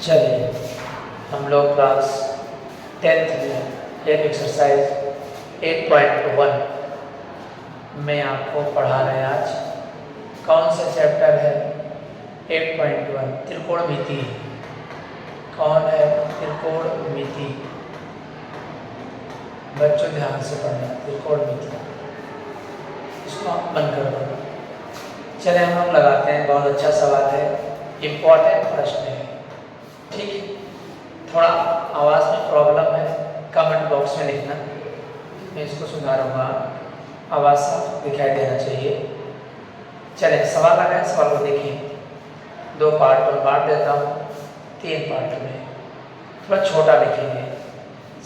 चलिए हम लोग क्लास 10th में एक एक्सरसाइज 8.1 में आपको पढ़ा रहे हैं। आज कौन सा चैप्टर है? 8.1 त्रिकोणमिति। कौन है? त्रिकोणमिति। बच्चों ध्यान से पढ़ना, त्रिकोणमिति। इसको आप बंद कर दो। चले हम लोग लगाते हैं। बहुत अच्छा सवाल है, इम्पोर्टेंट प्रश्न है। ठीक है, थोड़ा आवाज़ में प्रॉब्लम है, कमेंट बॉक्स में लिखना, मैं इसको सुधारूंगा। आवाज़ साफ दिखाई देना चाहिए। चले सवाल आ गया, सवाल को देखिए। 2 पार्ट में बांट देता हूँ, 3 पार्ट में। थोड़ा छोटा लिखेंगे।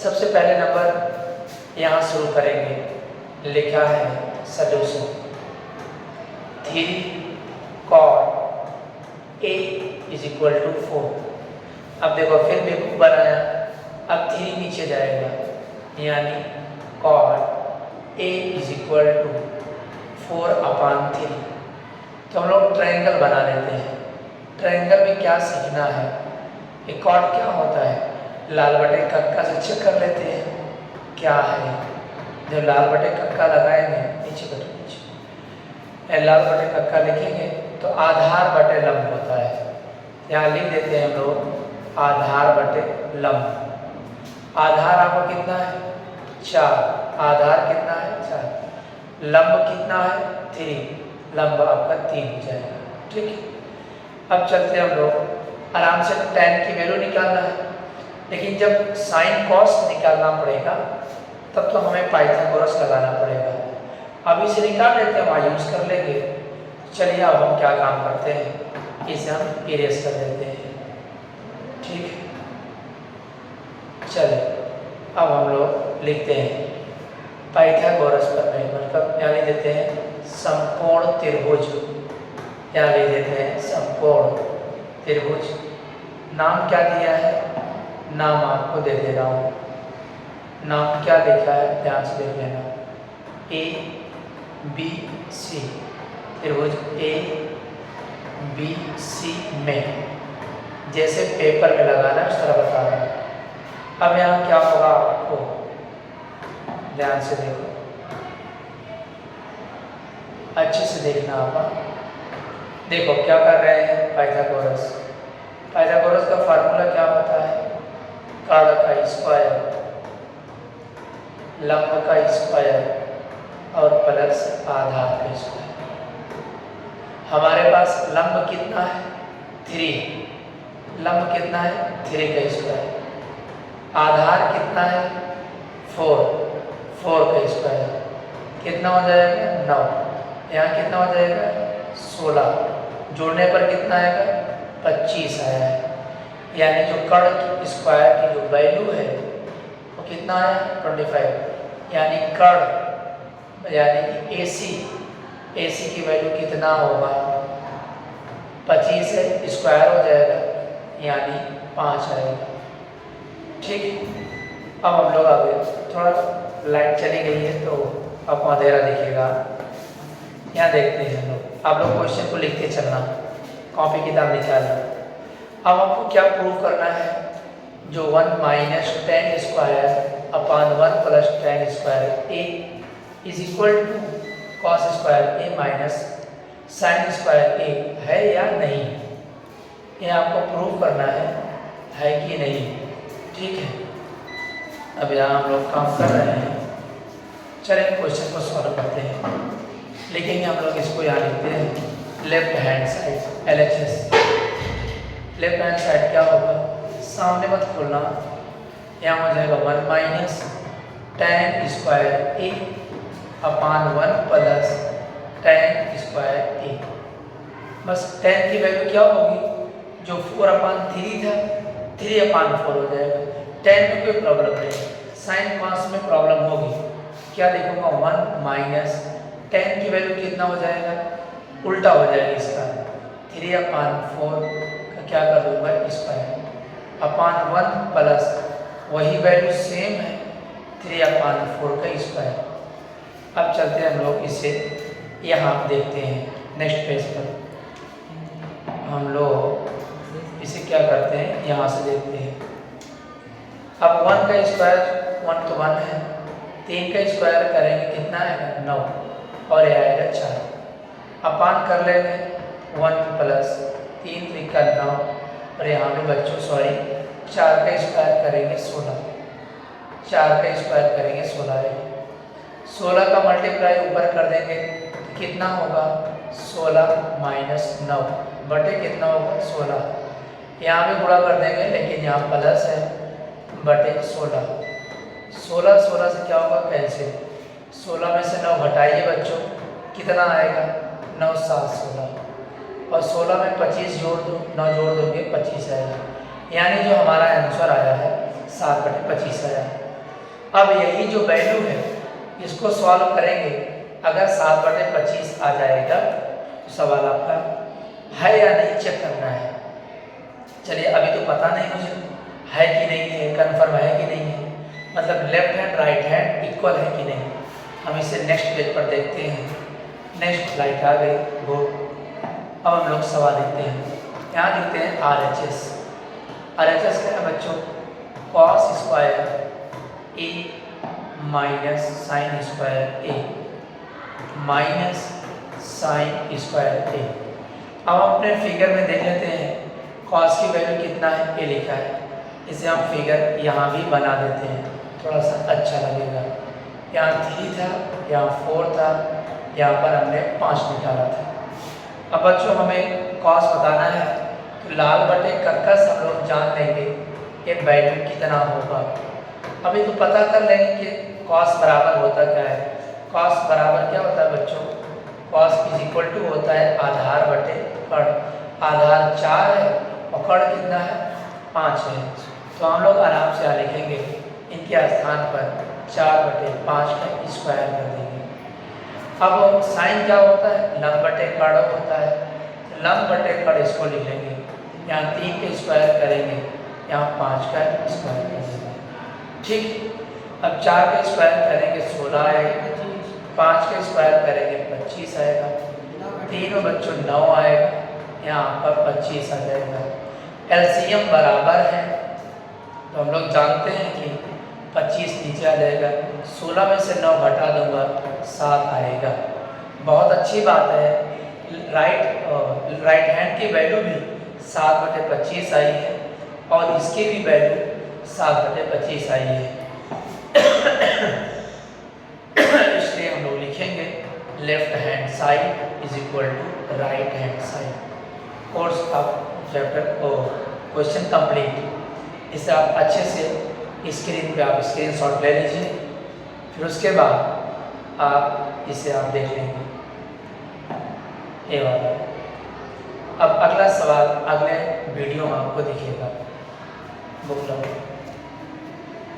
सबसे पहले नंबर यहाँ शुरू करेंगे। लिखा है सॉल्यूशन 3 cot A = 4। अब देखो फिर बेवकूफ बनाया। अब 3 नीचे जाएगा, यानी cot A = 4/3। तो हम लोग ट्रायंगल बना लेते हैं। ट्रायंगल में क्या सीखना है? एक कॉट क्या होता है? लाल बटे कक्का से चेक कर लेते हैं क्या है। जब लाल बटे कक्का लगाएंगे, नीचे बटे नीचे लाल बटे कक्का लिखेंगे तो आधार बटे लंब होता है। यहाँ लिख देते हैं हम लोग आधार बटे लंब। आधार आपको कितना है? 4। आधार कितना है? 4। लंब कितना है? 3। लंब आपका 3 हो जाएगा। ठीक है, अब चलते हैं हम लोग। आराम से tan की वैल्यू निकालना है, लेकिन जब साइन कॉस निकालना पड़ेगा तब तो हमें पाइथागोरस लगाना पड़ेगा। अब इसे निकाल लेते हैं, वहाँ यूज़ कर लेंगे। चलिए अब हम क्या काम करते हैं, इसे हम इरेज कर देते हैं। ठीक है, चलिए अब हम लोग लिखते हैं पाइथागोरस प्रमेय, मतलब यहाँ लिख देते हैं समकोण त्रिभुज। यहाँ लिख देते हैं समकोण त्रिभुज। नाम क्या दिया है? नाम आपको दे दे रहा हूँ। नाम क्या लिखा है? ध्यान से देख लेना। ABC त्रिभुज ABC में, जैसे पेपर में लगाना है उस तरह बता रहा हूँ। अब यहाँ क्या होगा आपको ध्यान से देखो, अच्छे से देखना आप। देखो क्या कर रहे हैं? पाइथागोरस। पाइथागोरस का फार्मूला क्या होता है? कर्ण का स्क्वायर, लंब का स्क्वायर और प्लस आधार का स्क्वायर। हमारे पास लंब कितना है? 3। लंब कितना है? 3 का स्क्वायर। आधार कितना है? 4 का स्क्वायर। कितना हो जाएगा? 9। यहाँ कितना हो जाएगा? 16। जोड़ने पर कितना आएगा? 25 आया है। यानी जो कर्ण स्क्वायर की जो वैल्यू है वो कितना आया? 25। यानी कर्ण यानी कि AC की वैल्यू कितना होगा? 25 है, स्क्वायर हो जाएगा यानी 5 आएगा। ठीक है, अब हम लोग आगे। थोड़ा लाइट चली गई है तो आपको अंधेरा दिखेगा। यहाँ देखते हैं हम लोग। आप लोग क्वेश्चन को लिखते चलना, कॉपी किताब निकालना। अब आपको क्या प्रूव करना है? जो 1 - tan² / 1 + tan² A = cos² A - sin² A है या नहीं, ये आपको प्रूव करना है कि नहीं। ठीक है, अब यहाँ हम लोग काम कर रहे हैं। चलिए क्वेश्चन को सॉल्व करते हैं। लिखेंगे हम लोग इसको, यहाँ लिखते हैं left hand side LHS। Left hand side क्या होगा? सामने मत खोलना, यहाँ हो जाएगा 1 - tan² A / 1 + tan² A। बस tan की वैल्यू क्या होगी? जो 4/3 था, 3/4 हो जाएगा। tan में कोई प्रॉब्लम नहीं, साइन कॉस में प्रॉब्लम होगी। क्या लिखूंगा? 1 - tan की वैल्यू कितना हो जाएगा? उल्टा हो जाएगा इसका, 3/4 का क्या कर दूंगा? स्क्वायर /1 प्लस वही वैल्यू सेम है 3/4 का स्क्वायर। अब चलते हैं हम लोग इसे यहाँ देखते हैं नेक्स्ट पेज पर। हम लोग इसे क्या क्या करते हैं, यहाँ से देखते हैं। अब 1 का स्क्वायर 1 तो 1 है, 3 का स्क्वायर करेंगे कितना आएगा 9 और ये आएगा 4। अपान कर लेंगे 1 प्लस 3 3 का 9 और यहाँ पे बच्चों सॉरी 4 का स्क्वायर करेंगे 16, 4 का स्क्वायर करेंगे 16 है। 16 का मल्टीप्लाई ऊपर कर देंगे कितना होगा 16 माइनस 9 बटे कितना होगा 16। यहाँ पे गुणा कर देंगे लेकिन यहाँ प्लस है बटे 16। 16 16 से क्या होगा कैंसिल, 16 में से 9 घटाइए बच्चों कितना आएगा 9 7 16 और 16 में 25 जोड़ दो, 9 जोड़ दोगे 25 आएगा, यानी जो हमारा आंसर आया है 7 बटे 25 आया। अब यही जो वैल्यू है इसको सॉल्व करेंगे, अगर 7 बटे 25 आ जाएगा तो सवाल आपका है या नहीं चेक करना है। चलिए अभी तो पता नहीं मुझे है कि नहीं है, कन्फर्म है कि नहीं है, मतलब left hand right hand equal है कि नहीं। हम इसे नेक्स्ट पेज पर देखते हैं। नेक्स्ट लाइट आ गई वो, अब हम लोग सवाल देखते हैं। यहाँ लिखते हैं RHS। RHS क्या है बच्चों, कॉस स्क्वायर ए माइनस साइन स्क्वायर ए माइनस साइन स्क्वायर ए। अब हम अपने फिगर में देख लेते हैं कॉस की वैल्यू कितना है, ए लिखा है, इसे हम फिगर यहाँ भी बना देते हैं, थोड़ा सा अच्छा लगेगा। यहाँ 3 था, यहाँ 4 था, यहाँ पर हमने 5 निकाला था। अब बच्चों हमें कॉस बताना है तो लाल बटे कर्कश हम लोग जान लेंगे कि वैल्यू कितना होगा। अभी तो पता कर लेंगे कि कॉस बराबर होता क्या है। कॉस बराबर क्या होता है बच्चों, कॉस इज इक्वल टू होता है आधार बटे कर्ण। आधार 4 है और कर्ण कितना है 5 है, तो हम लोग आराम से यहाँ लिखेंगे इनके स्थान पर 4 बटे 5 का स्क्वायर कर देंगे। अब साइन क्या होता है, लंब बटे कर्ण होता है, लंब बटे कर्ण इसको लिख लेंगे। यहाँ 3 का स्क्वायर करेंगे, यहाँ 5 का स्क्वायर करेंगे। ठीक, अब 4 का स्क्वायर करेंगे 16 आएगा, 5 का स्क्वायर करेंगे 25 आएगा, तीनों बच्चों 9 आएगा, यहाँ पर 25 आ जाएगा। एलसीएम बराबर है तो हम लोग जानते हैं कि 25 नीचे आ जाएगा, 16 में से 9 घटा दूंगा 7 आएगा। बहुत अच्छी बात है, राइट हैंड की वैल्यू भी 7 बटे 25 आई है और इसकी भी वैल्यू 7 बटे 25 आई है। इसलिए हम लोग लिखेंगे left hand side is equal to right hand side. Course of chapter question complete. इसे आप अच्छे से स्क्रीन पे आप स्क्रीनशॉट ले लीजिए, फिर उसके बाद आप इसे आप देख लेंगे ये वाला। अब अगला सवाल अगले वीडियो में आपको दिखेगा। बुक लो।